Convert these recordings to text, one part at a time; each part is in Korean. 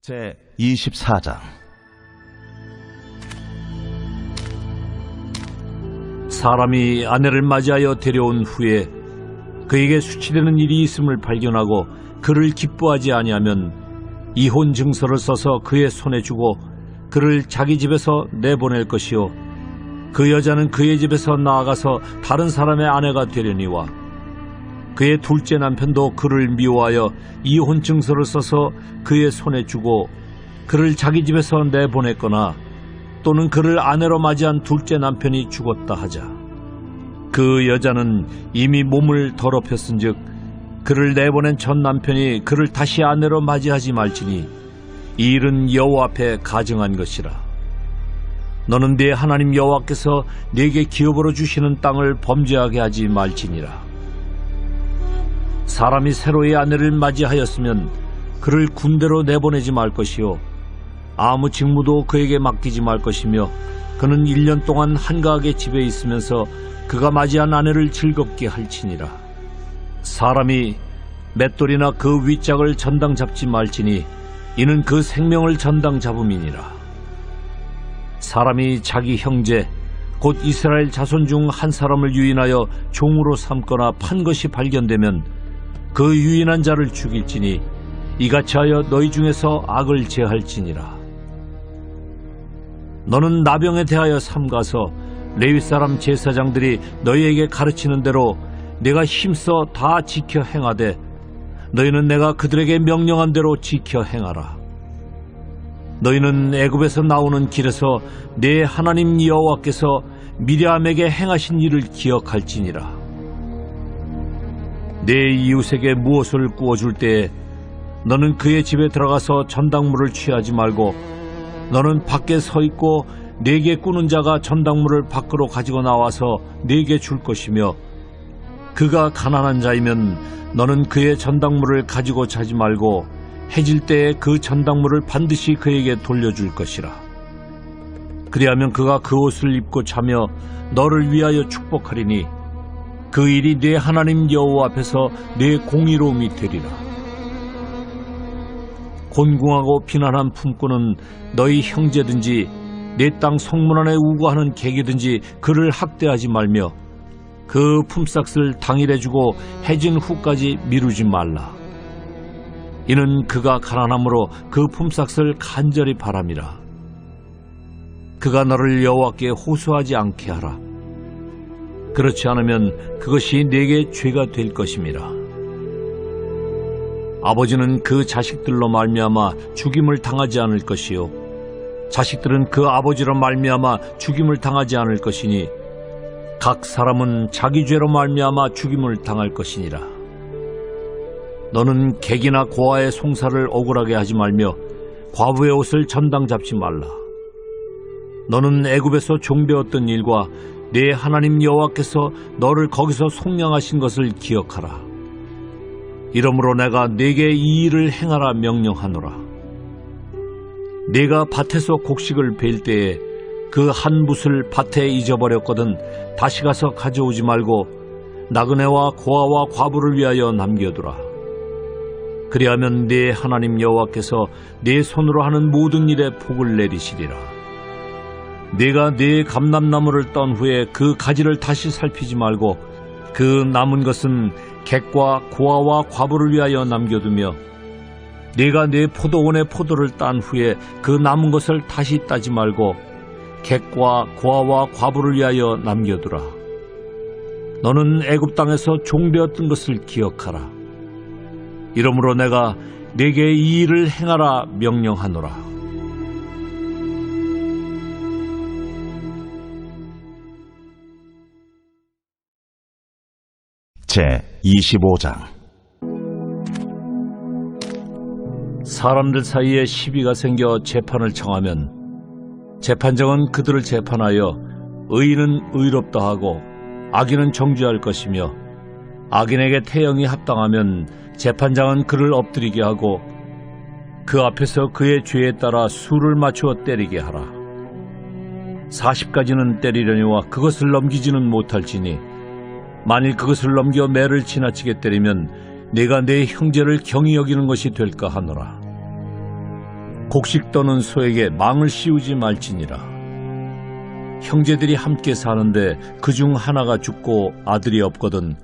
제24장. 사람이 아내를 맞이하여 데려온 후에 그에게 수치되는 일이 있음을 발견하고 그를 기뻐하지 아니하면 이혼 증서를 써서 그의 손에 주고 그를 자기 집에서 내보낼 것이요 그 여자는 그의 집에서 나아가서 다른 사람의 아내가 되려니와 그의 둘째 남편도 그를 미워하여 이혼 증서를 써서 그의 손에 주고 그를 자기 집에서 내보냈거나 또는 그를 아내로 맞이한 둘째 남편이 죽었다 하자. 그 여자는 이미 몸을 더럽혔은즉 그를 내보낸 전 남편이 그를 다시 아내로 맞이하지 말지니 이 일은 여호와 앞에 가증한 것이라. 너는 네 하나님 여호와께서 네게 기업으로 주시는 땅을 범죄하게 하지 말지니라. 사람이 새로이 아내를 맞이하였으면 그를 군대로 내보내지 말 것이요 아무 직무도 그에게 맡기지 말 것이며 그는 1년 동안 한가하게 집에 있으면서 그가 맞이한 아내를 즐겁게 할지니라. 사람이 맷돌이나 그 윗짝을 전당 잡지 말지니 이는 그 생명을 전당 잡음이니라. 사람이 자기 형제 곧 이스라엘 자손 중 한 사람을 유인하여 종으로 삼거나 판 것이 발견되면 그 유인한 자를 죽일지니 이같이 하여 너희 중에서 악을 제할지니라. 너는 나병에 대하여 삼가서 레위 사람 제사장들이 너희에게 가르치는 대로 내가 힘써 다 지켜 행하되 너희는 내가 그들에게 명령한 대로 지켜 행하라. 너희는 애굽에서 나오는 길에서 내 하나님 여호와께서 미리암에게 행하신 일을 기억할지니라. 내 이웃에게 무엇을 구워줄 때에 너는 그의 집에 들어가서 전당물을 취하지 말고 너는 밖에 서 있고 네게 꾸는 자가 전당물을 밖으로 가지고 나와서 네게 줄 것이며 그가 가난한 자이면 너는 그의 전당물을 가지고 자지 말고 해질 때에 그 전당물을 반드시 그에게 돌려줄 것이라. 그리하면 그가 그 옷을 입고 자며 너를 위하여 축복하리니 그 일이 네 하나님 여호와 앞에서 네 공의로움이 되리라. 곤궁하고 비난한 품꾼은 너희 형제든지 내 땅 성문 안에 우거하는 객이든지 그를 학대하지 말며 그 품삯을 당일에 주고 해진 후까지 미루지 말라. 이는 그가 가난함으로 그 품삯을 간절히 바람이라. 그가 너를 여호와께 호소하지 않게 하라. 그렇지 않으면 그것이 네게 죄가 될 것임이라. 아버지는 그 자식들로 말미암아 죽임을 당하지 않을 것이요 자식들은 그 아버지로 말미암아 죽임을 당하지 않을 것이니 각 사람은 자기 죄로 말미암아 죽임을 당할 것이니라. 너는 객이나 고아의 송사를 억울하게 하지 말며 과부의 옷을 전당 잡지 말라. 너는 애굽에서 종되었던 일과 네 하나님 여호와께서 너를 거기서 속량하신 것을 기억하라. 이러므로 내가 네게 이 일을 행하라 명령하노라. 네가 밭에서 곡식을 벨 때에 그 한 붓을 밭에 잊어버렸거든 다시 가서 가져오지 말고 나그네와 고아와 과부를 위하여 남겨두라. 그리하면 네 하나님 여호와께서 네 손으로 하는 모든 일에 복을 내리시리라. 네가 네 감람나무를 떤 후에 그 가지를 다시 살피지 말고 그 남은 것은 객과 고아와 과부를 위하여 남겨두며 네가 네 포도원의 포도를 딴 후에 그 남은 것을 다시 따지 말고 객과 고아와 과부를 위하여 남겨두라. 너는 애굽 땅에서 종되었던 것을 기억하라. 이러므로 내가 네게 이 일을 행하라 명령하노라. 제25장. 사람들 사이에 시비가 생겨 재판을 청하면 재판장은 그들을 재판하여 의인은 의롭다 하고 악인은 정죄할 것이며 악인에게 태형이 합당하면 재판장은 그를 엎드리게 하고 그 앞에서 그의 죄에 따라 수를 맞추어 때리게 하라. 40가지는 때리려니와 그것을 넘기지는 못할지니 만일 그것을 넘겨 매를 지나치게 때리면 내가 내 형제를 경히 여기는 것이 될까 하노라. 곡식 떠는 소에게 망을 씌우지 말지니라. 형제들이 함께 사는데 그중 하나가 죽고 아들이 없거든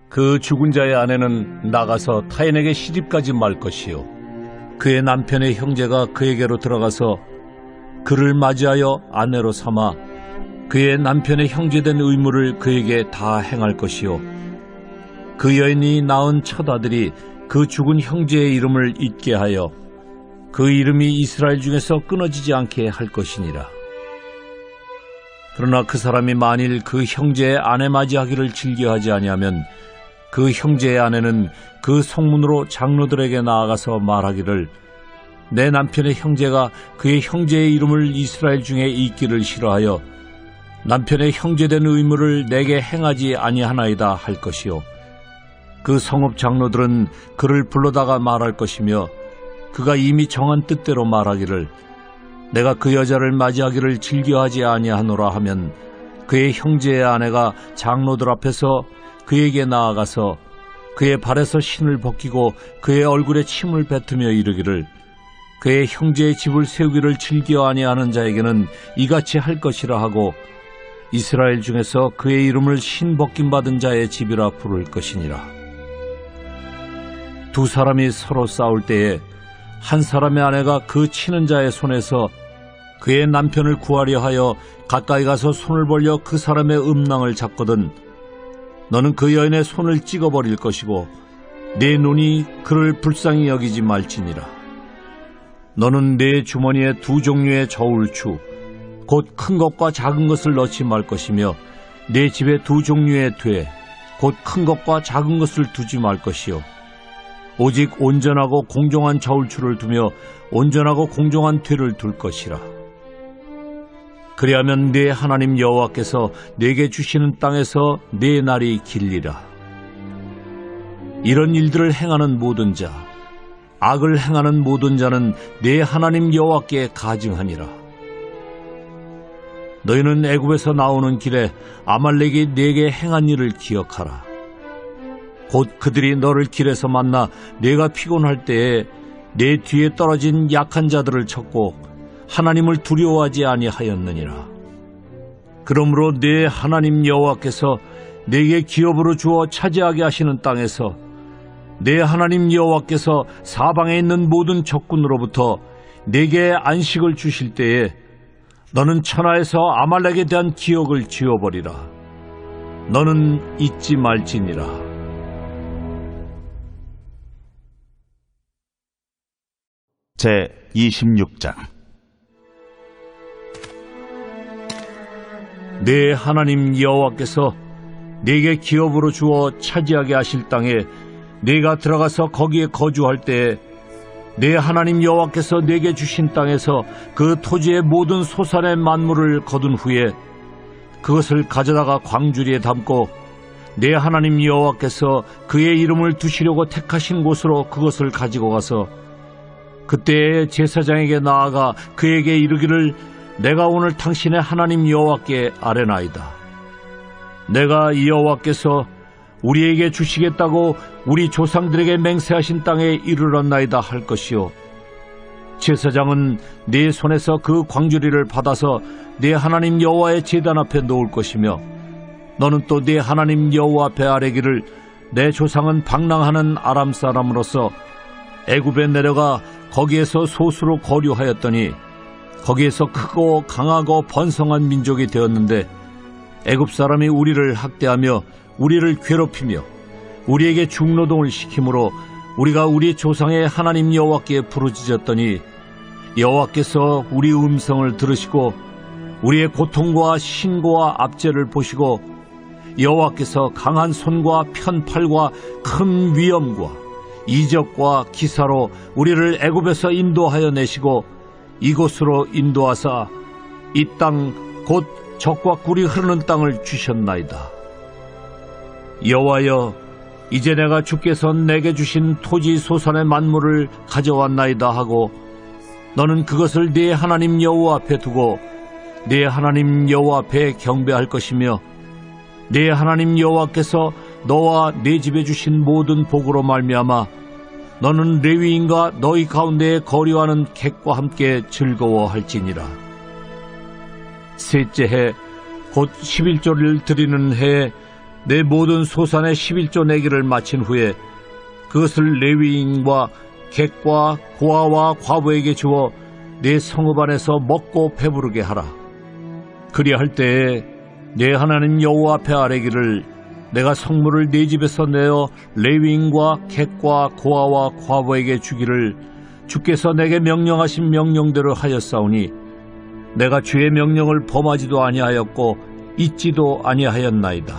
그 죽은 자의 아내는 나가서 타인에게 시집가지 말 것이요 그의 남편의 형제가 그에게로 들어가서 그를 맞이하여 아내로 삼아 그의 남편의 형제된 의무를 그에게 다 행할 것이요 그 여인이 낳은 첫 아들이 그 죽은 형제의 이름을 잊게 하여 그 이름이 이스라엘 중에서 끊어지지 않게 할 것이니라. 그러나 그 사람이 만일 그 형제의 아내 맞이하기를 즐겨하지 아니하면 그 형제의 아내는 그 성문으로 장로들에게 나아가서 말하기를 내 남편의 형제가 그의 형제의 이름을 이스라엘 중에 잊기를 싫어하여 남편의 형제된 의무를 내게 행하지 아니하나이다 할 것이요 그 성읍 장로들은 그를 불러다가 말할 것이며 그가 이미 정한 뜻대로 말하기를 내가 그 여자를 맞이하기를 즐겨하지 아니하노라 하면 그의 형제의 아내가 장로들 앞에서 그에게 나아가서 그의 발에서 신을 벗기고 그의 얼굴에 침을 뱉으며 이르기를 그의 형제의 집을 세우기를 즐겨 아니하는 자에게는 이같이 할 것이라 하고 이스라엘 중에서 그의 이름을 신 벗김 받은 자의 집이라 부를 것이니라. 두 사람이 서로 싸울 때에 한 사람의 아내가 그 치는 자의 손에서 그의 남편을 구하려 하여 가까이 가서 손을 벌려 그 사람의 음낭을 잡거든 너는 그 여인의 손을 찍어버릴 것이고 내 눈이 그를 불쌍히 여기지 말지니라. 너는 내 주머니에 두 종류의 저울추 곧 큰 것과 작은 것을 넣지 말 것이며 내 집에 두 종류의 돼 곧 큰 것과 작은 것을 두지 말 것이요 오직 온전하고 공정한 저울추를 두며 온전하고 공정한 퇴를 둘 것이라. 그리하면 네 하나님 여호와께서 네게 주시는 땅에서 네 날이 길리라. 이런 일들을 행하는 모든 자, 악을 행하는 모든 자는 네 하나님 여호와께 가증하니라. 너희는 애굽에서 나오는 길에 아말렉이 네게 행한 일을 기억하라. 곧 그들이 너를 길에서 만나 네가 피곤할 때에 네 뒤에 떨어진 약한 자들을 쳤고 하나님을 두려워하지 아니하였느니라. 그러므로 네 하나님 여호와께서 네게 기업으로 주어 차지하게 하시는 땅에서 네 하나님 여호와께서 사방에 있는 모든 적군으로부터 네게 안식을 주실 때에 너는 천하에서 아말렉에 대한 기억을 지워버리라. 너는 잊지 말지니라. 제 26장 네 하나님 여호와께서 네게 기업으로 주어 차지하게 하실 땅에 네가 들어가서 거기에 거주할 때에 네 하나님 여호와께서 네게 주신 땅에서 그 토지의 모든 소산의 만물을 거둔 후에 그것을 가져다가 광주리에 담고 네 하나님 여호와께서 그의 이름을 두시려고 택하신 곳으로 그것을 가지고 가서 그때 제사장에게 나아가 그에게 이르기를 내가 오늘 당신의 하나님 여호와께 아뢰나이다. 내가 여호와께서 우리에게 주시겠다고 우리 조상들에게 맹세하신 땅에 이르렀나이다 할 것이요 제사장은 네 손에서 그 광주리를 받아서 네 하나님 여호와의 제단 앞에 놓을 것이며 너는 또 네 하나님 여호와 앞에 아뢰기를 내 조상은 방랑하는 아람 사람으로서 애굽에 내려가 거기에서 소수로 거류하였더니 거기에서 크고 강하고 번성한 민족이 되었는데 애굽 사람이 우리를 학대하며 우리를 괴롭히며 우리에게 중노동을 시키므로 우리가 우리 조상의 하나님 여호와께 부르짖었더니 여호와께서 우리 음성을 들으시고 우리의 고통과 신고와 압제를 보시고 여호와께서 강한 손과 편팔과 큰 위엄과 이적과 기사로 우리를 애굽에서 인도하여 내시고 이곳으로 인도하사 이 땅 곧 젖과 꿀이 흐르는 땅을 주셨나이다. 여호와여, 이제 내가 주께서 내게 주신 토지 소산의 만물을 가져왔나이다 하고 너는 그것을 네 하나님 여호와 앞에 두고 네 하나님 여호와 앞에 경배할 것이며 네 하나님 여호와께서 너와 네 집에 주신 모든 복으로 말미암아 너는 레위인과 너희 가운데에 거류하는 객과 함께 즐거워할지니라. 셋째 해 곧 11조를 드리는 해에 내 모든 소산의 11조 내기를 마친 후에 그것을 레위인과 객과 고아와 과부에게 주어 내 성읍 안에서 먹고 배부르게 하라. 그리할 때에 내 하나님 여호와 앞에 아뢰기를 내가 성물을 내 집에서 내어 레위인과 객과 고아와 과부에게 주기를 주께서 내게 명령하신 명령대로 하였사오니 내가 주의 명령을 범하지도 아니하였고 잊지도 아니하였나이다.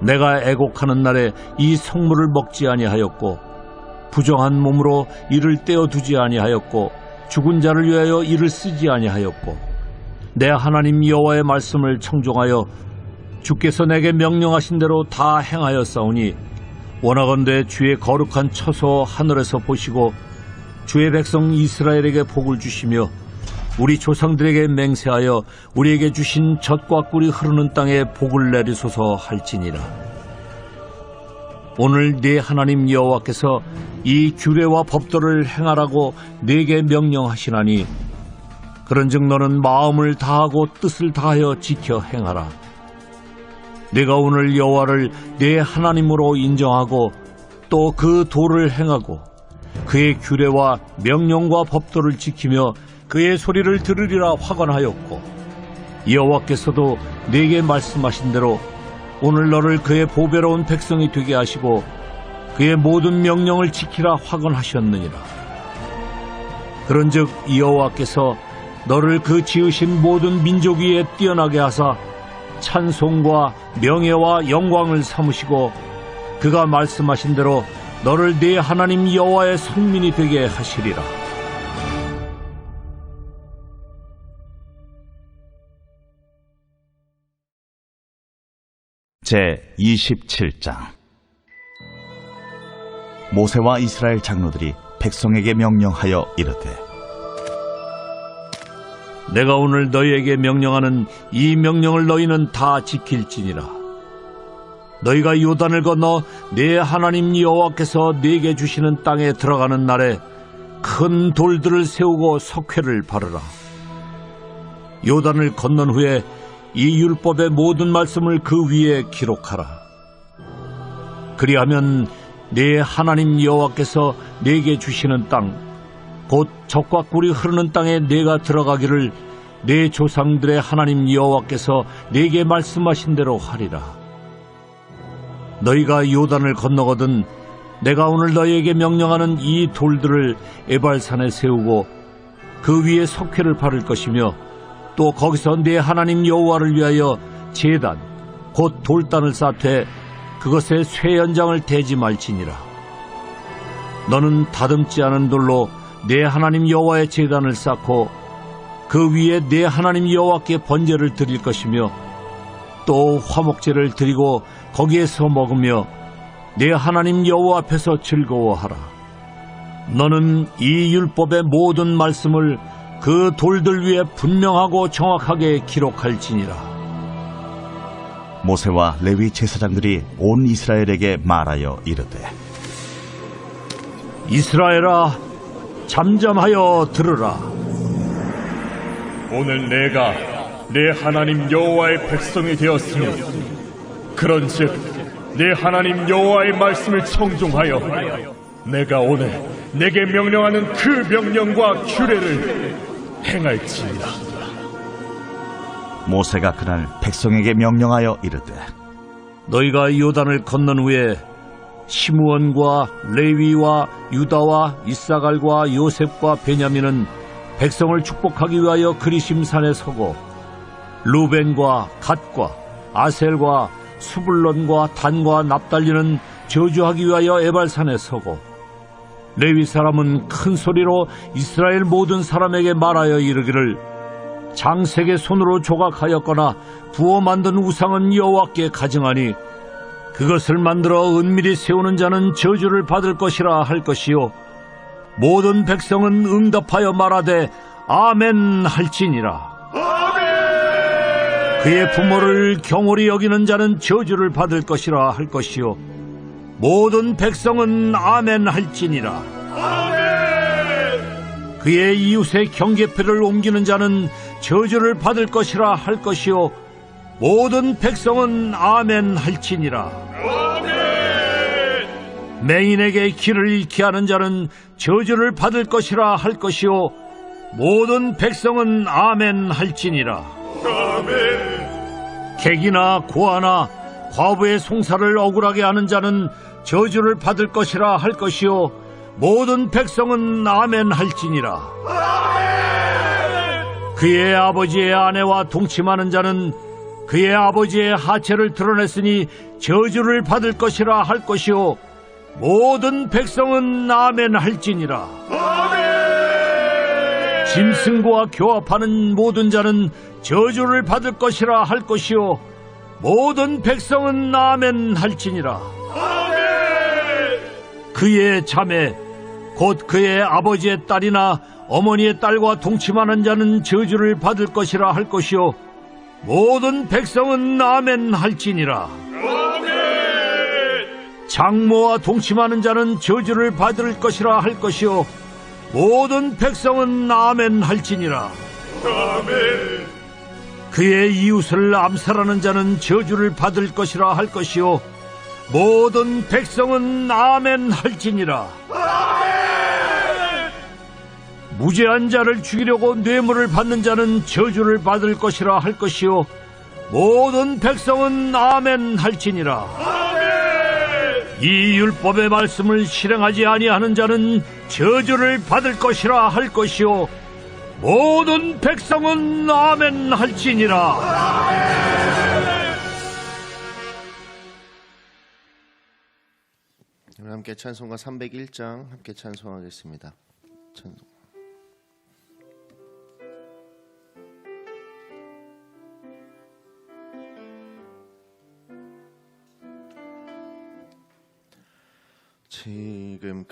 내가 애곡하는 날에 이 성물을 먹지 아니하였고 부정한 몸으로 이를 떼어두지 아니하였고 죽은 자를 위하여 이를 쓰지 아니하였고 내 하나님 여호와의 말씀을 청종하여 주께서 내게 명령하신 대로 다 행하였사오니 원하건대 주의 거룩한 처소 하늘에서 보시고 주의 백성 이스라엘에게 복을 주시며 우리 조상들에게 맹세하여 우리에게 주신 젖과 꿀이 흐르는 땅에 복을 내리소서 할지니라. 오늘 네 하나님 여호와께서 이 규례와 법도를 행하라고 네게 명령하시나니 그런즉 너는 마음을 다하고 뜻을 다하여 지켜 행하라. 네가 오늘 여호와를 네 하나님으로 인정하고 또 그 도를 행하고 그의 규례와 명령과 법도를 지키며 그의 소리를 들으리라 확언하였고 여호와께서도 네게 말씀하신 대로 오늘 너를 그의 보배로운 백성이 되게 하시고 그의 모든 명령을 지키라 확언하셨느니라. 그런즉 여호와께서 너를 그 지으신 모든 민족 위에 뛰어나게 하사 찬송과 명예와 영광을 삼으시고 그가 말씀하신 대로 너를 네 하나님 여호와의 성민이 되게 하시리라. 제27장 모세와 이스라엘 장로들이 백성에게 명령하여 이르되 내가 오늘 너희에게 명령하는 이 명령을 너희는 다 지킬지니라. 너희가 요단을 건너 네 하나님 여호와께서 네게 주시는 땅에 들어가는 날에 큰 돌들을 세우고 석회를 바르라. 요단을 건넌 후에 이 율법의 모든 말씀을 그 위에 기록하라. 그리하면 네 하나님 여호와께서 네게 주시는 땅, 곧 젖과 꿀이 흐르는 땅에 네가 들어가기를 네 조상들의 하나님 여호와께서 네게 말씀하신 대로 하리라. 너희가 요단을 건너거든 내가 오늘 너희에게 명령하는 이 돌들을 에발산에 세우고 그 위에 석회를 바를 것이며 또 거기서 네 하나님 여호와를 위하여 제단 곧 돌단을 쌓되 그것에 쇠 연장을 대지 말지니라. 너는 다듬지 않은 돌로 네 하나님 여호와의 제단을 쌓고 그 위에 네 하나님 여호와께 번제를 드릴 것이며 또 화목제를 드리고 거기에서 먹으며 네 하나님 여호와 앞에서 즐거워하라. 너는 이 율법의 모든 말씀을 그 돌들 위에 분명하고 정확하게 기록할지니라. 모세와 레위 제사장들이 온 이스라엘에게 말하여 이르되 이스라엘아 잠잠하여 들으라. 오늘 내가 내 하나님 여호와의 백성이 되었으니 그런즉 내 하나님 여호와의 말씀을 청종하여 내가 오늘 내게 명령하는 그 명령과 규례를 행할지니라. 모세가 그날 백성에게 명령하여 이르되 너희가 요단을 건넌 후에 시므온과 레위와 유다와 이사갈과 요셉과 베냐민은 백성을 축복하기 위하여 그리심산에 서고 루벤과 갓과 아셀과 수불론과 단과 납달리는 저주하기 위하여 에발산에 서고 레위 사람은 큰 소리로 이스라엘 모든 사람에게 말하여 이르기를 장색의 손으로 조각하였거나 부어 만든 우상은 여호와께 가증하니 그것을 만들어 은밀히 세우는 자는 저주를 받을 것이라 할 것이요 모든 백성은 응답하여 말하되 아멘 할지니라. 아멘! 그의 부모를 경홀히 여기는 자는 저주를 받을 것이라 할 것이요 모든 백성은 아멘 할지니라. 그의 이웃의 경계표를 옮기는 자는 저주를 받을 것이라 할 것이요 모든 백성은 아멘 할지니라. 맹인에게 길을 잃게 하는 자는 저주를 받을 것이라 할 것이요 모든 백성은 아멘 할지니라. 객이나 고아나 과부의 송사를 억울하게 하는 자는 저주를 받을 것이라 할 것이요 모든 백성은 아멘 할지니라. 그의 아버지의 아내와 동침하는 자는 그의 아버지의 하체를 드러냈으니 저주를 받을 것이라 할 것이요 모든 백성은 아멘 할지니라. 짐승과 교합하는 모든 자는 저주를 받을 것이라 할 것이요 모든 백성은 아멘 할지니라. 그의 자매 곧 그의 아버지의 딸이나 어머니의 딸과 동침하는 자는 저주를 받을 것이라 할 것이요 모든 백성은 아멘 할지니라. 장모와 동침하는 자는 저주를 받을 것이라 할 것이요 모든 백성은 아멘 할지니라. 그의 이웃을 암살하는 자는 저주를 받을 것이라 할 것이요 모든 백성은 아멘 할지니라. 무죄한 자를 죽이려고 뇌물을 받는 자는 저주를 받을 것이라 할 것이요 모든 백성은 아멘 할지니라. 이 율법의 말씀을 실행하지 아니하는 자는 저주를 받을 것이라 할 것이요 모든 백성은 아멘 할지니라. 함께 찬송가 301장 함께 찬송하겠습니다. 찬송.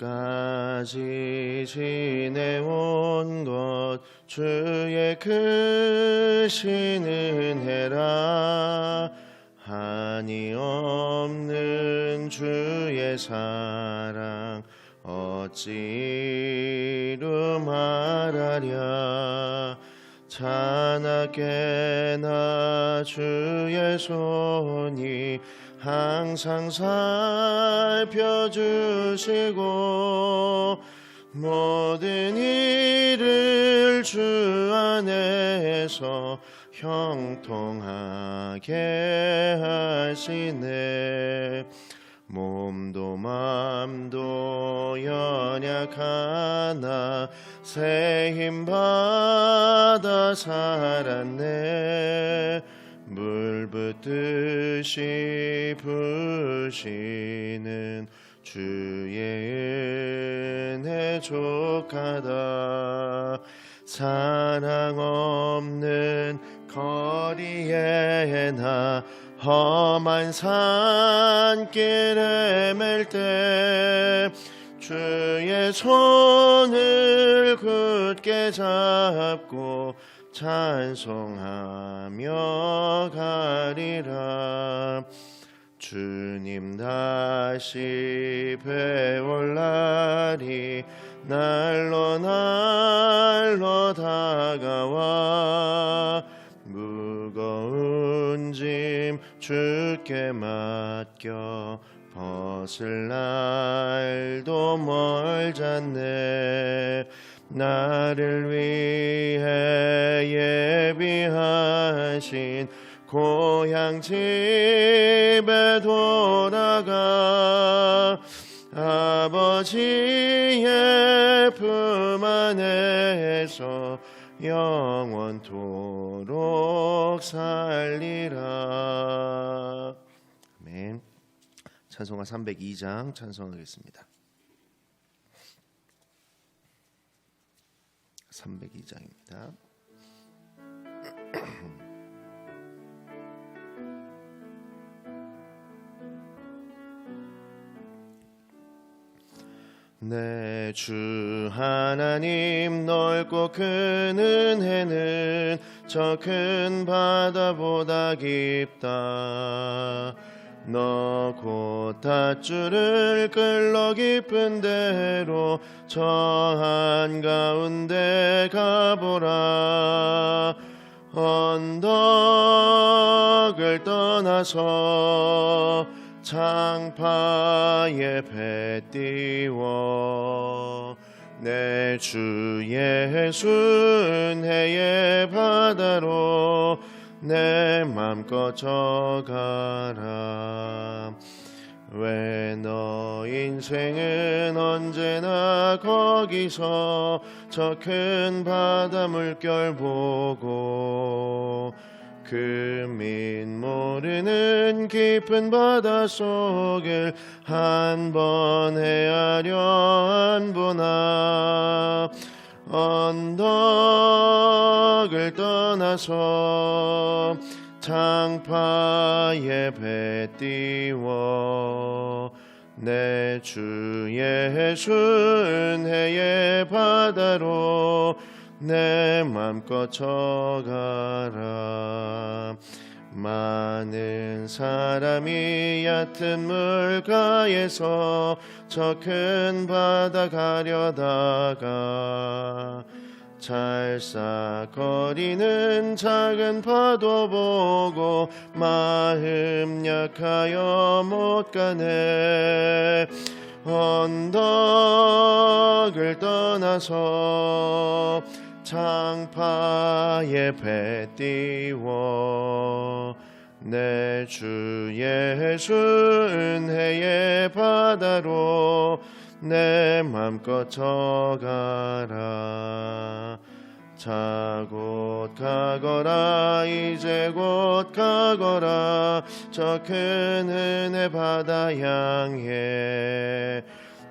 지금까지 지내온 것 주의 크신 은혜라. 한이 없는 주의 사랑 어찌로 말하랴. 자나깨나 주의 손이 항상 살펴주시고 모든 일을 주 안에서 형통하게 하시네. 몸도 맘도 연약하나 새 힘 받아 살았네. 물 붓듯이 부시는 주의 은혜 족하다. 사랑 없는 거리에 나 험한 산길에 맬 때 주의 손을 굳게 잡고 찬송하며 가리라. 주님 다시 배울 날이 날로 날로 다가와 무거운 짐 주께 맡겨 벗을 날도 멀잖네. 나를 위해 예비하신 고향 집에 돌아가 아버지의 품 안에서 영원토록 살리라. 아멘. 찬송가 302장 찬송하겠습니다. 302장입니다. 내 주 하나님 넓고 큰 은혜는 저 큰 바다보다 깊다. 너 곧 닷줄을 끌러 깊은 데로 저 한가운데 가보라. 언덕을 떠나서 창파에 배 띄워 내 주 예수 은혜의 바다로 내 맘껏 져가라. 왜 너 인생은 언제나 거기서 저 큰 바다 물결 보고 그 밑 모르는 깊은 바다 속을 한 번 헤아려 안 보나. 언덕을 떠나서 창파에 배 띄워 내 주 예수 은혜의 바다로 내 맘껏 져가라. 많은 사람이 얕은 물가에서 저 큰 바다 가려다가 찰싹거리는 작은 파도 보고 마음 약하여 못 가네. 언덕을 떠나서 창파에 배 띄워 내 주 예수 은혜의 바다로 내 맘껏 져가라. 자 곧 가거라. 이제 곧 가거라. 저 큰 은혜 바다 향해.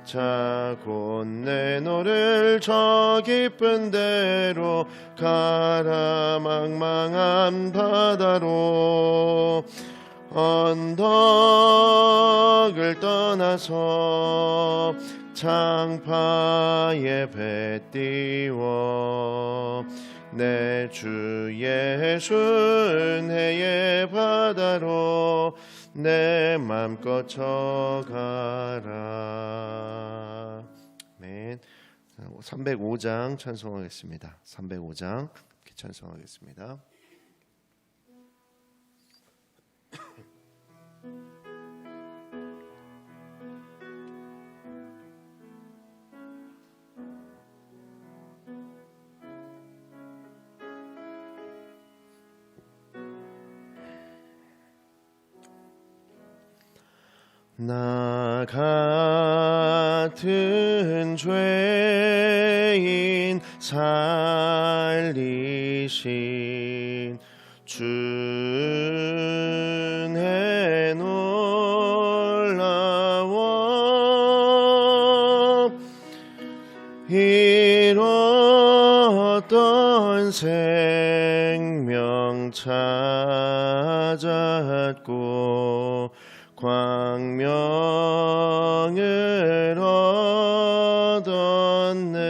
자 곧 내노를 저 깊은 데로 가라. 망망한 바다로 언덕을 떠나서 창파에 배 띄워 내 주 예수 은혜의 바다로 내 맘껏 져가라. 아멘. 305장 찬송하겠습니다. 305장 찬송하겠습니다. 나 같은 죄인 살리신 주의 놀라워 잃었던 생명 찾았고 광명을 얻었네.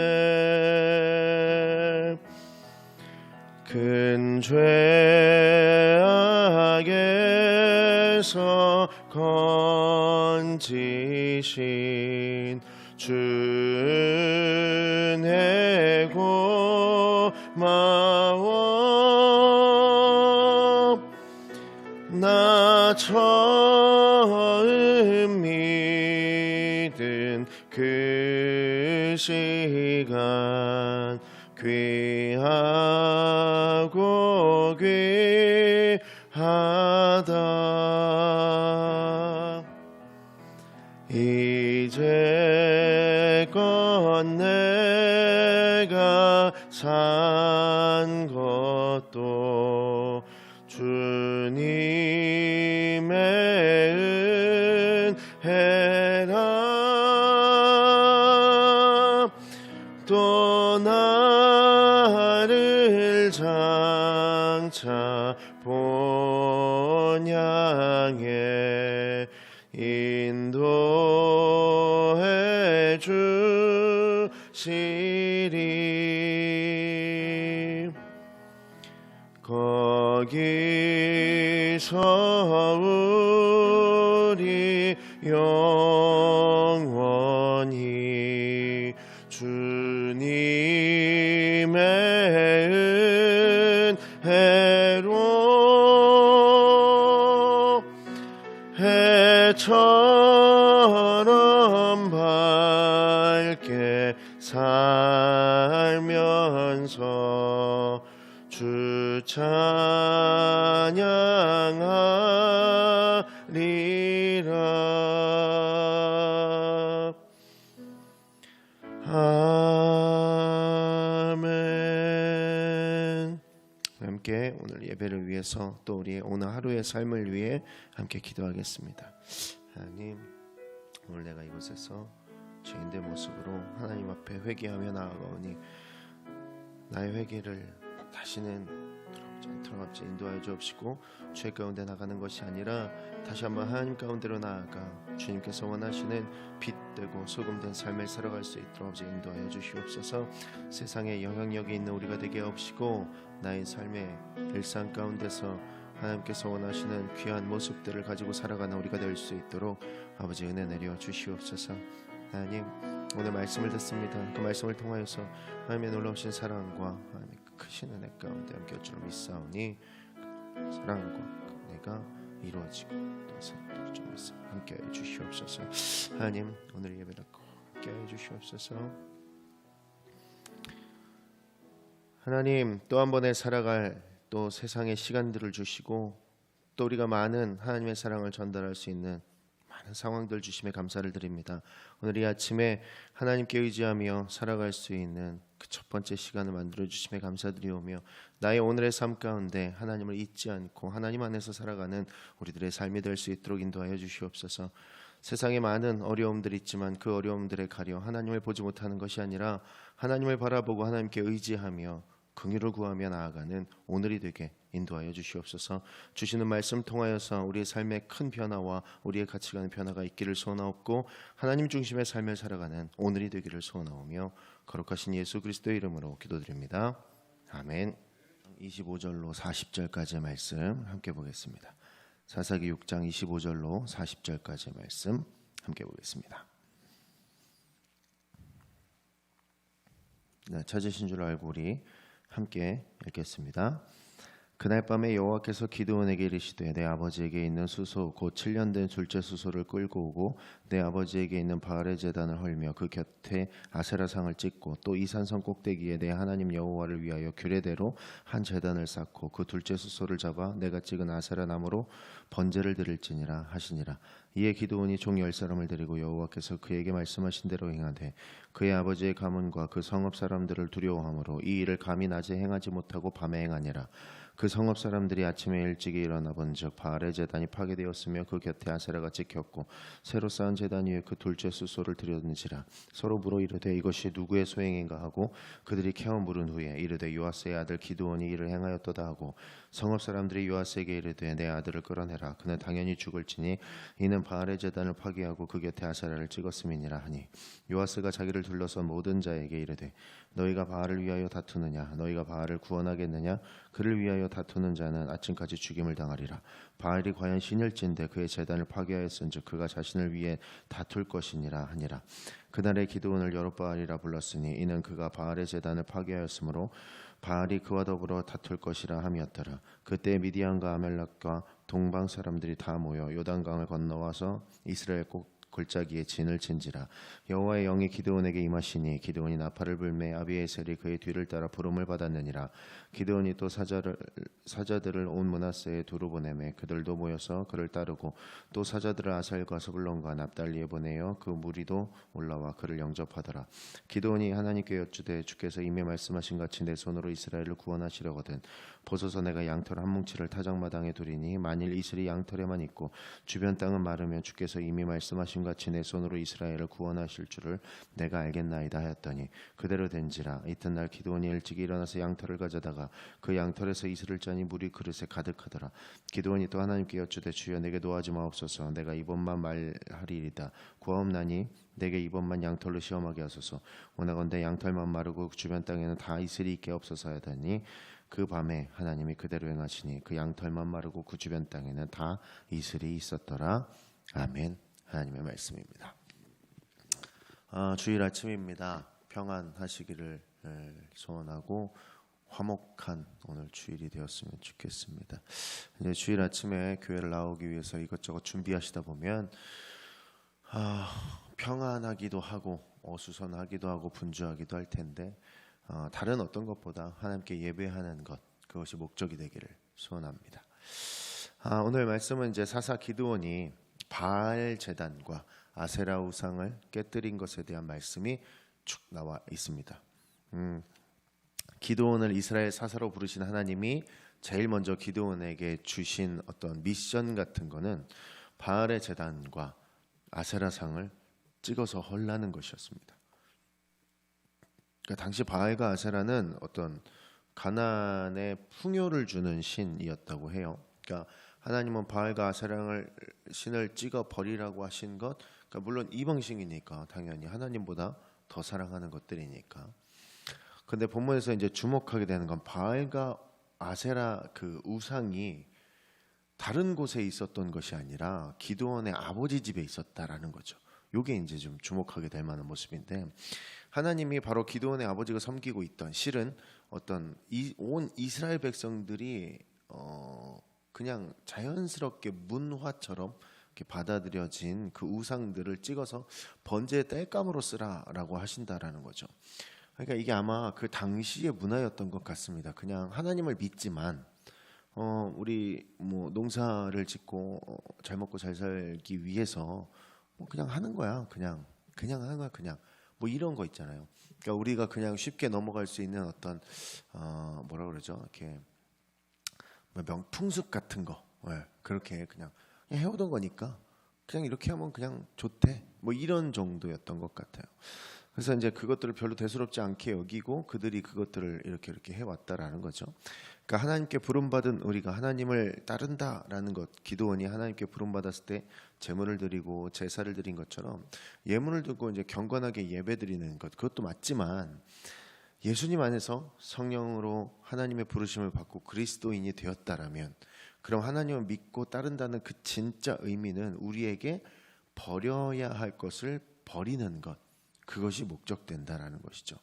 큰 죄악에서 건지신 주의 고마워. 나 처음 믿은 그 시간 귀하고 귀하다. 이제껏 내가 산 것도 주님의 은혜라. 또 나를 장차 본향에 인도해 주시리. 거기서 영원히 주님의 은혜로 해처럼 밝게 살면서 주 찬양하리라. 아멘. 함께 오늘 예배를 위해서 또 우리의 오늘 하루의 삶을 위해 함께 기도하겠습니다. 하나님, 오늘 내가 이곳에서 죄인된 모습으로 하나님 앞에 회개하며 나아가오니 나의 회개를 다시는 들어갑지 인도하여 주옵시고 죄 가운데 나가는 것이 아니라 다시 한번 하나님 가운데로 나아가 주님께서 원하시는 빛되고 소금된 삶을 살아갈 수 있도록 인도하여 주시옵소서. 세상에 영향력이 있는 우리가 되게 하옵시고 나의 삶의 일상 가운데서 하나님께서 원하시는 귀한 모습들을 가지고 살아가는 우리가 될 수 있도록 아버지 은혜 내려 주시옵소서. 하나님, 오늘 말씀을 듣습니다. 그 말씀을 통하여서 하나님의 놀라우신 사랑과 하나님의 크신 은혜 가운데 함께 줄 믿사오니 그 사랑과 그 은혜가 이루어지고 또 생기를 줄 믿사 함께 해 주시옵소서. 하나님, 오늘 예배를 꼭 함께 해 주시옵소서. 하나님, 또 한 번에 살아갈 또 세상의 시간들을 주시고 또 우리가 많은 하나님의 사랑을 전달할 수 있는 많은 상황들 주심에 감사를 드립니다. 오늘 이 아침에 하나님께 의지하며 살아갈 수 있는 그 첫 번째 시간을 만들어 주심에 감사드리오며 나의 오늘의 삶 가운데 하나님을 잊지 않고 하나님 안에서 살아가는 우리들의 삶이 될 수 있도록 인도하여 주시옵소서. 세상에 많은 어려움들이 있지만 그 어려움들에 가려 하나님을 보지 못하는 것이 아니라 하나님을 바라보고 하나님께 의지하며 긍휼을 구하며 나아가는 오늘이 되게 인도하여 주시옵소서. 주시는 말씀 통하여서 우리의 삶의 큰 변화와 우리의 가치관의 변화가 있기를 소원하옵고 하나님 중심의 삶을 살아가는 오늘이 되기를 소원하오며 거룩하신 예수 그리스도의 이름으로 기도드립니다. 아멘. 25절로 40절까지의 말씀 함께 보겠습니다. 사사기 6장 25절로 40절까지의 말씀 함께 보겠습니다. 네, 찾으신 줄 알고 우리 함께 읽겠습니다. 그날 밤에 여호와께서 기드온에게 이르시되 내 아버지에게 있는 수소 곧 7년 된 둘째 수소를 끌고 오고 내 아버지에게 있는 바알의 제단을 헐며 그 곁에 아세라상을 찍고 또 이 산성 꼭대기에 내 하나님 여호와를 위하여 규례대로 한 제단을 쌓고 그 둘째 수소를 잡아 내가 찍은 아세라 나무로 번제를 드릴지니라 하시니라. 이에 기드온이 종 10사람을 데리고 여호와께서 그에게 말씀하신 대로 행하되 그의 아버지의 가문과 그 성읍 사람들을 두려워하므로 이 일을 감히 낮에 행하지 못하고 밤에 행하니라. 그 성읍 사람들이 아침에 일찍이 일어나 본즉 바알의 제단이 파괴되었으며 그 곁에 아세라가 찍혔고 새로 쌓은 제단 위에 그 둘째 수소를 들였는지라. 서로 물어 이르되 이것이 누구의 소행인가 하고 그들이 캐어 물은 후에 이르되 요아스의 아들 기드온이 이를 행하였도다 하고 성읍 사람들이 요아스에게 이르되 내 아들을 끌어내라. 그는 당연히 죽을지니 이는 바알의 제단을 파괴하고 그 곁에 아세라를 찍었음이니라 하니 요아스가 자기를 둘러선 모든 자에게 이르되 너희가 바알을 위하여 다투느냐 너희가 바알을 구원하겠느냐 그를 위하여 다투는 자는 아침까지 죽임을 당하리라. 바알이 과연 신일진데 그의 제단을 파괴하였은즉 그가 자신을 위해 다툴 것이니라 하니라. 그날에 기드온을 여룻바알이라 불렀으니 이는 그가 바알의 제단을 파괴하였으므로 바알이 그와 더불어 다툴 것이라 함이었더라. 그때 미디안과 아멜렉과 동방 사람들이 다 모여 요단강을 건너와서 이스라엘 골짜기에 진을 친지라. 여호와의 영이 기드온에게 임하시니 기드온이 나팔을 불매 아비에셀이 그의 뒤를 따라 부름을 받았느니라. 기드온이 또 사자들을 온 므낫세에 두루 보내매 그들도 모여서 그를 따르고 또 사자들을 아살과 스불론과 납달리에 보내어 그 무리도 올라와 그를 영접하더라. 기드온이 하나님께 여쭈되 주께서 이미 말씀하신 같이 내 손으로 이스라엘을 구원하시려거든 보소서 내가 양털 한 뭉치를 타작마당에 두리니 만일 이슬이 양털에만 있고 주변 땅은 마르면 주께서 이미 말씀하신 같이 내 손으로 이스라엘을 구원하실 줄을 내가 알겠나이다 하였더니 그대로 된지라. 이튿날 기드온이 일찍 일어나서 양털을 가져다가 그 양털에서 이슬을 짜니 물이 그릇에 가득하더라. 기드온이 또 하나님께 여쭈되 주여 내게 노하지 마옵소서. 내가 이번만 말하리이다. 구하옵나니 내게 이번만 양털로 시험하게 하소서. 원하건대 양털만 마르고 주변 땅에는 다 이슬이 있게 없어서 하더니 그 밤에 하나님이 그대로 행하시니 그 양털만 마르고 그 주변 땅에는 다 이슬이 있었더라. 아멘. 하나님의 말씀입니다. 주일 아침입니다. 평안하시기를 소원하고 화목한 오늘 주일이 되었으면 좋겠습니다. 이제 주일 아침에 교회를 나오기 위해서 이것저것 준비하시다 보면 평안하기도 하고 어수선하기도 하고 분주하기도 할 텐데 다른 어떤 것보다 하나님께 예배하는 것, 그것이 목적이 되기를 소원합니다. 오늘 말씀은 이제 사사 기드온이 바알 제단과 아세라 우상을 깨뜨린 것에 대한 말씀이 쭉 나와 있습니다. 기드온을 이스라엘 사사로 부르신 하나님이 제일 먼저 기드온에게 주신 어떤 미션 같은 거는 바알의 제단과 아세라상을 찍어서 헐라는 것이었습니다. 그러니까 당시 바알과 아세라는 어떤 가나안의 풍요를 주는 신이었다고 해요. 그러니까 하나님은 바알과 아세라를 신을 찍어 버리라고 하신 것, 그러니까 물론 이방신이니까 당연히 하나님보다 더 사랑하는 것들이니까. 근데 본문에서 이제 주목하게 되는 건 바알과 아세라 그 우상이 다른 곳에 있었던 것이 아니라 기드온의 아버지 집에 있었다라는 거죠. 요게 이제 좀 주목하게 될 만한 모습인데, 하나님이 바로 기드온의 아버지가 섬기고 있던, 실은 어떤 온 이스라엘 백성들이 그냥 자연스럽게 문화처럼 이렇게 받아들여진 그 우상들을 찍어서 번제의 땔감으로 쓰라라고 하신다라는 거죠. 그러니까 이게 아마 그 당시의 문화였던 것 같습니다. 그냥 하나님을 믿지만 우리 뭐 농사를 짓고 잘 먹고 잘 살기 위해서 뭐 그냥 하는 거야. 그냥 하는 거야. 그냥 뭐 이런 거 있잖아요. 그러니까 우리가 그냥 쉽게 넘어갈 수 있는 어떤 뭐라 그러죠? 이렇게 명풍습 같은 거, 그렇게 그냥 해오던 거니까 그냥 이렇게 하면 그냥 좋대. 뭐 이런 정도였던 것 같아요. 그래서 이제 그것들을 별로 대수롭지 않게 여기고 그들이 그것들을 이렇게 해왔다라는 거죠. 그러니까 하나님께 부름받은 우리가 하나님을 따른다라는 것, 기드온이 하나님께 부름받았을 때 제물을 드리고 제사를 드린 것처럼 예물을 두고 이제 경건하게 예배드리는 것, 그것도 맞지만 예수님 안에서 성령으로 하나님의 부르심을 받고 그리스도인이 되었다라면, 그럼 하나님을 믿고 따른다는 그 진짜 의미는 우리에게 버려야 할 것을 버리는 것, 그것이 목적된다라는 것이죠.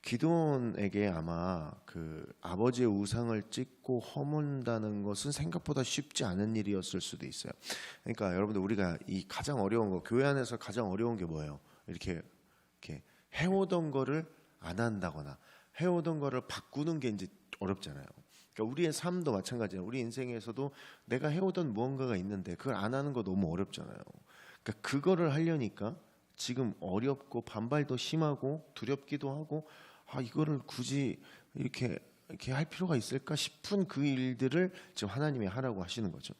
기드온에게 아마 그 아버지의 우상을 찍고 허문다는 것은 생각보다 쉽지 않은 일이었을 수도 있어요. 그러니까 여러분들, 우리가 이 가장 어려운 거, 교회 안에서 가장 어려운 게 뭐예요? 이렇게 해오던 거를 안 한다거나 해오던 거를 바꾸는 게 이제 어렵잖아요. 그러니까 우리의 삶도 마찬가지예요. 우리 인생에서도 내가 해오던 무언가가 있는데 그걸 안 하는 거 너무 어렵잖아요. 그러니까 그거를 하려니까 지금 어렵고 반발도 심하고 두렵기도 하고, 이거를 굳이 이렇게 할 필요가 있을까 싶은 그 일들을 지금 하나님이 하라고 하시는 거죠.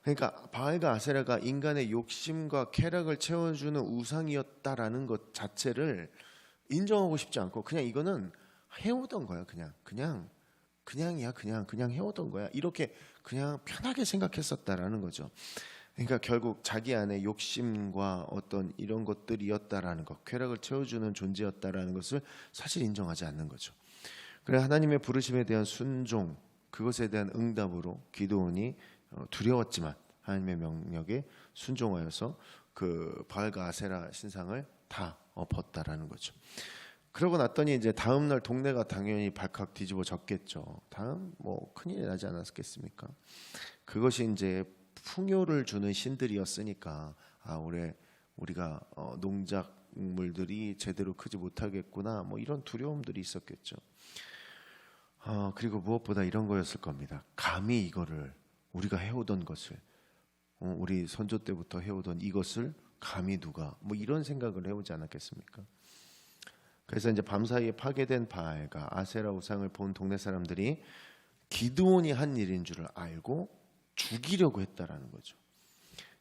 그러니까 바알과 아세라가 인간의 욕심과 쾌락을 채워주는 우상이었다라는 것 자체를 인정하고 싶지 않고, 그냥 이거는 해오던 거야. 그냥 해오던 거야. 이렇게 그냥 편하게 생각했었다라는 거죠. 그러니까 결국 자기 안에 욕심과 어떤 이런 것들이었다라는 것, 쾌락을 채워주는 존재였다라는 것을 사실 인정하지 않는 거죠. 그래, 하나님의 부르심에 대한 순종, 그것에 대한 응답으로 기드온이 두려웠지만 하나님의 명령에 순종하여서 그 바알과 아세라 신상을 다 엎었다라는 거죠. 그러고 났더니 이제 다음 날 동네가 당연히 발칵 뒤집어졌겠죠. 다음 뭐 큰일이 나지 않았겠습니까? 그것이 이제 풍요를 주는 신들이었으니까 우리가 농작물들이 제대로 크지 못하겠구나, 뭐 이런 두려움들이 있었겠죠. 그리고 무엇보다 이런 거였을 겁니다. 감히 이거를 우리가 해오던 것을, 우리 선조 때부터 해오던 이것을 감히 누가, 뭐 이런 생각을 해오지 않았겠습니까? 그래서 이제 밤사이에 파괴된 바알과 아세라 우상을 본 동네 사람들이 기드온이 한 일인 줄을 알고 죽이려고 했다라는 거죠.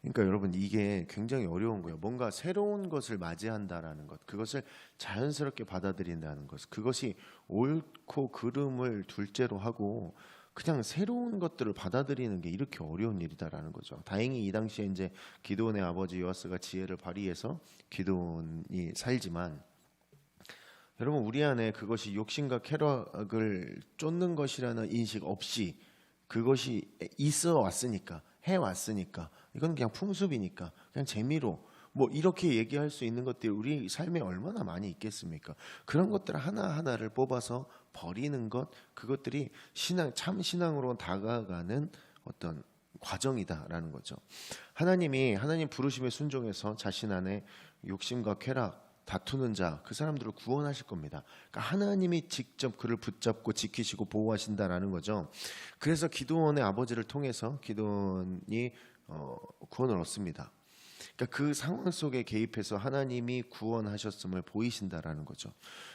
그러니까 여러분, 이게 굉장히 어려운 거예요. 뭔가 새로운 것을 맞이한다라는 것, 그것을 자연스럽게 받아들인다는 것, 그것이 옳고 그름을 둘째로 하고 그냥 새로운 것들을 받아들이는 게 이렇게 어려운 일이다라는 거죠. 다행히 이 당시에 이제 기드온의 아버지 요아스가 지혜를 발휘해서 기드온이 살지만, 여러분, 우리 안에 그것이 욕심과 쾌락을 쫓는 것이라는 인식 없이 그것이 있어 왔으니까, 해 왔으니까, 이건 그냥 풍습이니까 그냥 재미로 뭐 이렇게 얘기할 수 있는 것들이 우리 삶에 얼마나 많이 있겠습니까? 그런 것들 하나하나를 뽑아서 버리는 것, 그것들이 참 신앙으로 다가가는 어떤 과정이다라는 거죠. 하나님 부르심에 순종해서 자신 안에 욕심과 쾌락, 다투는 자, 그 사람들을 구원하실 겁니다. 그러니까 하나님이 직접 그를 붙잡고 지키시고 보호하신다라는 거죠. 그래서 기드온의 아버지를 통해서 기드온이 구원을 얻습니다. 그러니까 그 상황 속에 개입해서 하나님이 구원하셨음을 보이신다라는 거죠.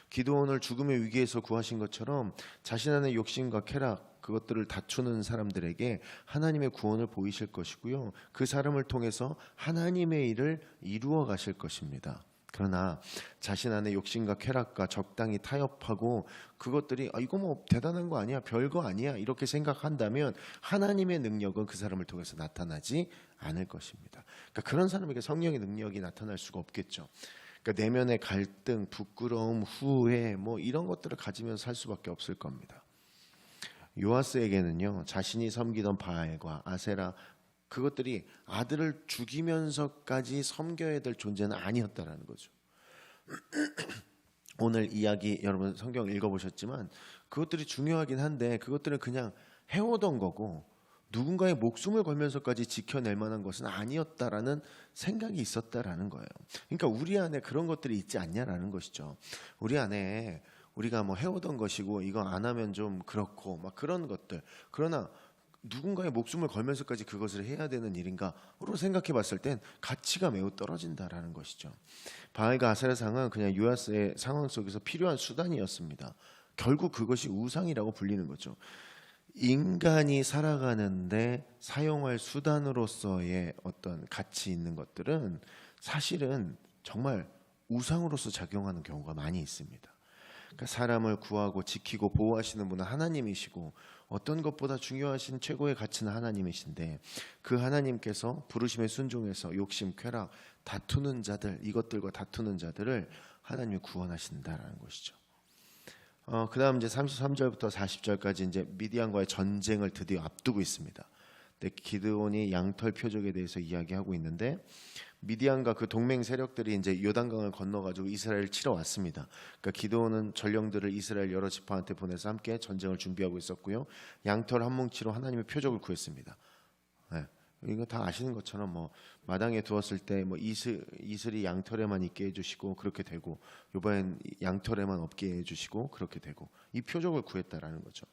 기드온을 죽음의 위기에서 구하신 것처럼 자신 안의 욕심과 쾌락, 그것들을 다투는 사람들에게 하나님의 구원을 보이실 것이고요. 그 사람을 통해서 하나님의 일을 이루어 가실 것입니다. 그러나 자신 안의 욕심과 쾌락과 적당히 타협하고 그것들이 이거 뭐 대단한 거 아니야, 별거 아니야 이렇게 생각한다면 하나님의 능력은 그 사람을 통해서 나타나지 않을 것입니다. 그러니까 그런 사람에게 성령의 능력이 나타날 수가 없겠죠. 그러니까 내면의 갈등, 부끄러움, 후회 뭐 이런 것들을 가지면서 살 수밖에 없을 겁니다. 요아스에게는요, 자신이 섬기던 바알과 아세라, 그것들이 아들을 죽이면서까지 섬겨야 될 존재는 아니었다라는 거죠. 오늘 이야기 여러분 성경 읽어보셨지만 그것들이 중요하긴 한데 그것들은 그냥 해오던 거고 누군가의 목숨을 걸면서까지 지켜낼 만한 것은 아니었다라는 생각이 있었다라는 거예요. 그러니까 우리 안에 그런 것들이 있지 않냐라는 것이죠. 우리 안에 우리가 뭐 해오던 것이고 이거 안 하면 좀 그렇고 막 그런 것들, 그러나 누군가의 목숨을 걸면서까지 그것을 해야 되는 일인가로 생각해 봤을 땐 가치가 매우 떨어진다라는 것이죠. 바알과 아세라상은 그냥 요아스의 상황 속에서 필요한 수단이었습니다. 결국 그것이 우상이라고 불리는 거죠. 인간이 살아가는데 사용할 수단으로서의 어떤 가치 있는 것들은 사실은 정말 우상으로서 작용하는 경우가 많이 있습니다. 그러니까 사람을 구하고 지키고 보호하시는 분은 하나님이시고 어떤 것보다 중요하신 최고의 가치는 하나님이신데 그 하나님께서 부르심에 순종해서 욕심, 쾌락, 다투는 자들, 이것들과 다투는 자들을 하나님이 구원하신다라는 것이죠. 그 다음 이제 33절부터 40절까지 이제 미디안과의 전쟁을 드디어 앞두고 있습니다. 근데 기드온이 양털 표적에 대해서 이야기하고 있는데 미디안과 그 동맹 세력들이 이제 요단강을 건너가지고 이스라엘을 치러 왔습니다. 그러니까 기드온은 전령들을 이스라엘 여러 지파한테 보내서 함께 전쟁을 준비하고 있었고요. 양털 한 뭉치로 하나님의 표적을 구했습니다. 네. 이거 다 아시는 것처럼 뭐 마당에 두었을 때 뭐 이슬이 양털에만 있게 해주시고 그렇게 되고 이번엔 양털에만 없게 해주시고 그렇게 되고 이 표적을 구했다라는 거죠.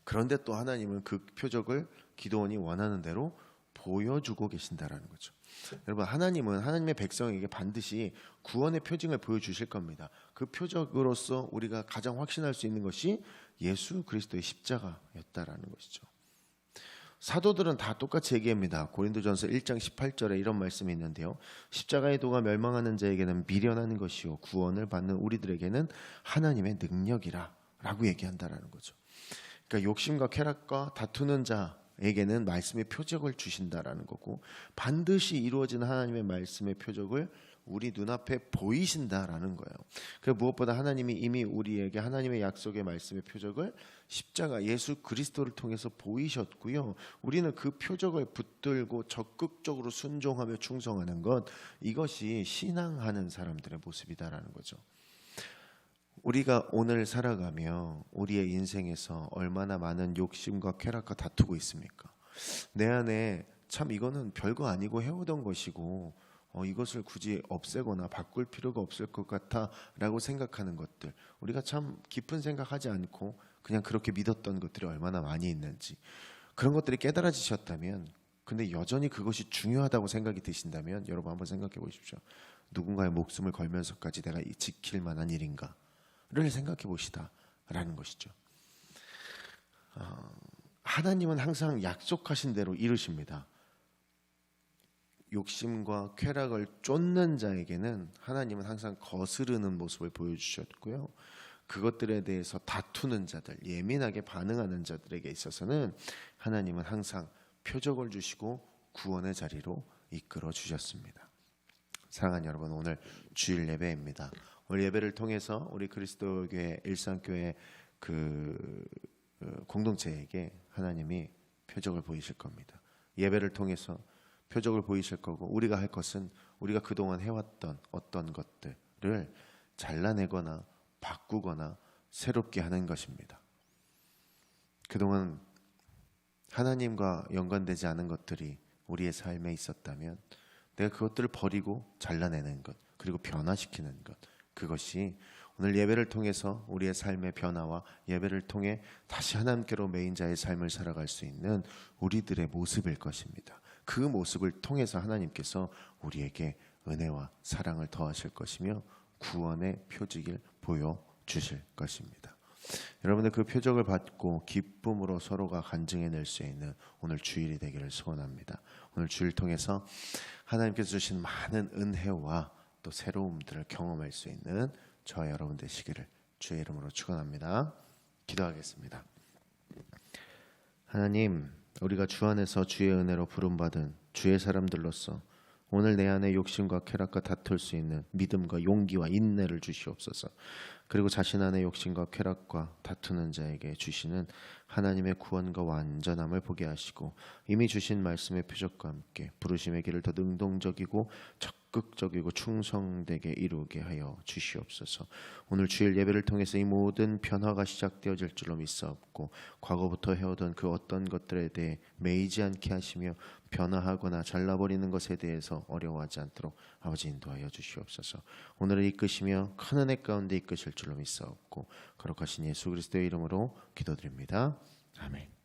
그런데 또 하나님은 그 표적을 기드온이 원하는 대로 보여주고 계신다라는 거죠. 여러분, 하나님은 하나님의 백성에게 반드시 구원의 표징을 보여주실 겁니다. 그 표적으로서 우리가 가장 확신할 수 있는 것이 예수 그리스도의 십자가였다라는 것이죠. 사도들은 다 똑같이 얘기합니다. 고린도전서 1장 18절에 이런 말씀이 있는데요. 십자가의 도가 멸망하는 자에게는 미련한 것이요 구원을 받는 우리들에게는 하나님의 능력이라 라고 얘기한다라는 거죠. 그러니까 욕심과 쾌락과 다투는 자에게는 말씀의 표적을 주신다라는 거고 반드시 이루어지는 하나님의 말씀의 표적을 우리 눈앞에 보이신다라는 거예요. 그 무엇보다 하나님이 이미 우리에게 하나님의 약속의 말씀의 표적을 십자가 예수 그리스도를 통해서 보이셨고요. 우리는 그 표적을 붙들고 적극적으로 순종하며 충성하는 것, 이것이 신앙하는 사람들의 모습이다라는 거죠. 우리가 오늘 살아가며 우리의 인생에서 얼마나 많은 욕심과 쾌락과 다투고 있습니까? 내 안에 참 이거는 별거 아니고 해오던 것이고 이것을 굳이 없애거나 바꿀 필요가 없을 것 같아 라고 생각하는 것들, 우리가 참 깊은 생각하지 않고 그냥 그렇게 믿었던 것들이 얼마나 많이 있는지, 그런 것들이 깨달아지셨다면, 근데 여전히 그것이 중요하다고 생각이 드신다면 여러분 한번 생각해 보십시오. 누군가의 목숨을 걸면서까지 내가 지킬 만한 일인가 를 생각해 보시다라는 것이죠. 하나님은 항상 약속하신 대로 이루십니다. 욕심과 쾌락을 쫓는 자에게는 하나님은 항상 거스르는 모습을 보여주셨고요. 그것들에 대해서 다투는 자들, 예민하게 반응하는 자들에게 있어서는 하나님은 항상 표적을 주시고 구원의 자리로 이끌어 주셨습니다. 사랑하는 여러분, 오늘 주일 예배입니다. 오늘 예배를 통해서 우리 그리스도교회 일상교회 그 공동체에게 하나님이 표적을 보이실 겁니다. 예배를 통해서 표적을 보이실 거고 우리가 할 것은 우리가 그동안 해왔던 어떤 것들을 잘라내거나 바꾸거나 새롭게 하는 것입니다. 그동안 하나님과 연관되지 않은 것들이 우리의 삶에 있었다면 내가 그것들을 버리고 잘라내는 것, 그리고 변화시키는 것, 그것이 오늘 예배를 통해서 우리의 삶의 변화와 예배를 통해 다시 하나님께로 매인 자의 삶을 살아갈 수 있는 우리들의 모습일 것입니다. 그 모습을 통해서 하나님께서 우리에게 은혜와 사랑을 더하실 것이며 구원의 표징을 보여주실 것입니다. 여러분들 그 표적을 받고 기쁨으로 서로가 간증해낼 수 있는 오늘 주일이 되기를 소원합니다. 오늘 주일 통해서 하나님께서 주신 많은 은혜와 또 새로움들을 경험할 수 있는 저와 여러분 되시기를 주의 이름으로 축원합니다. 기도하겠습니다. 하나님, 우리가 주 안에서 주의 은혜로 부름받은 주의 사람들로서 오늘 내 안에 욕심과 쾌락과 다툴 수 있는 믿음과 용기와 인내를 주시옵소서. 그리고 자신 안에 욕심과 쾌락과 다투는 자에게 주시는 하나님의 구원과 완전함을 보게 하시고 이미 주신 말씀의 표적과 함께 부르심의 길을 더 능동적이고 적극적이고 충성되게 이루게 하여 주시옵소서. 오늘 주일 예배를 통해서 이 모든 변화가 시작되어질 줄로 믿사옵고 과거부터 해오던 그 어떤 것들에 대해 매이지 않게 하시며 변화하거나 잘라버리는 것에 대해서 어려워하지 않도록 아버지 인도하여 주시옵소서. 오늘을 이끄시며 큰 은혜 가운데 이끄실 줄로 믿사옵고 거룩하신 예수 그리스도의 이름으로 기도드립니다. 아멘.